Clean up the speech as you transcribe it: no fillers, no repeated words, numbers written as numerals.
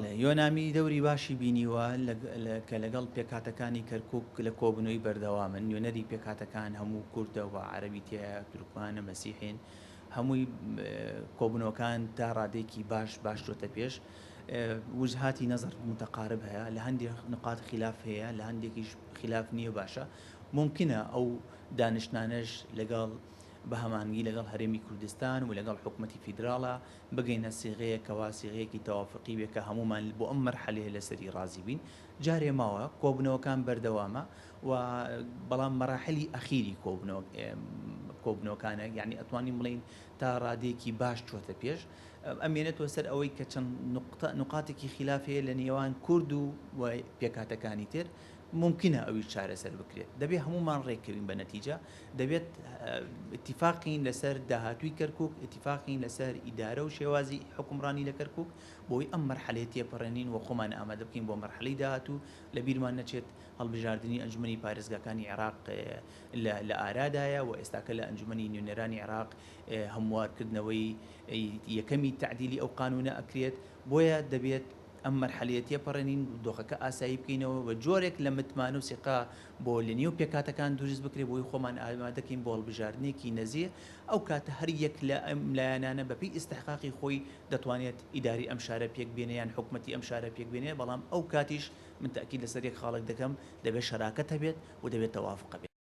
یۆنامی دەوری باشی بینیوە کە لەگەڵ پێکهاتەکانی کەرکک لە کۆبنەوەی بەردەوامن. نوێنەری پێکهاتەکان هەموو کوردەوە، عەرەبی تێیە، تورکمانە، مەسیحین، هەمووی کۆبنەوەکان تا ڕادێکی باش چۆتە پێش. وجهاتی نەزر متەقارب هەیە، لە هەندێک نقاط خلاف هەیە، لە هەندێکیش خلاف نییە. باشە ممکنە ئەو دانیشتانەش لەگەڵ بە هەمانگی لەگەڵ هەرێمی کوردستان و لەگەڵ حکوومەتی فیدراڵە بگەینە سیغەیەکەوە، سیغەیەکی تەوافقی بێ کە هەمومان بۆ ئەم مەرحەلەیە لەسەری ڕازی بین. جارێ ماوە کۆبنەوەکان بەردەوامە و بەڵام مەراحلی ئەخیری کۆبنەوەکانە، یعنی ئەتوانین بڵین تا ڕادێکی باش چۆتە پێش. ئەمێنێتەوە سەر ئەوەی کە چەند نقاتێکی خلاف هەیە لە نێوان کورد و پێکهاتەکانی تر. ممکنە ئەوی چارەسەر بکرێت، دەبێت هەمومان ڕێککەوین بە نەتیجە، دەبێت اتفاقین لەسەر داهاتووی کەرکک، اتفاقین لەسەر ئیدارە و شێوازی حکومڕانی لە کەرکک بۆی ئەم مەرحەلەیە تێپەڕێنین و خۆمان ئامادە بکەین بۆ مەرحەلەی داهاتوو. لە بیرمان نەچێت هەڵبژاردننی ئەنجومەنی پارێزگاکانی عێراق لە ئارادایە و ئێستاکە لە ئەنجومەنی نوێنەرانی عێراق هەموارکردنەوەی یەکەمی تعدیلی ئەو قانونە ئەکرێت. بۆیە دەبێت ئەم مەرحەلەیە تێپەڕێنین، دۆخەکە ئاسایی بکەینەوە و جۆرێک لە متمانە و سیقا بۆ لە نێو پێکهاتەکان دروست بکرێت بۆی خۆمان ئامادەکەین بۆ هەڵبژاردنێکی نەزیە. ئەو کاتە هەر یەک لە ئەم لایەنانە بەپێی ئیستحقاقی خۆی دەتوانێت ئیداری ئەم شارە پێک بێنێ یان حکوومەتی ئەم شارە پێک بێنێ. بەڵام ئەو کاتیش من تاکید لەسەر یەک خاڵک دەکەم، دەبێت شەراکەت هەبێت و دەبێت تەوافق هەبێت.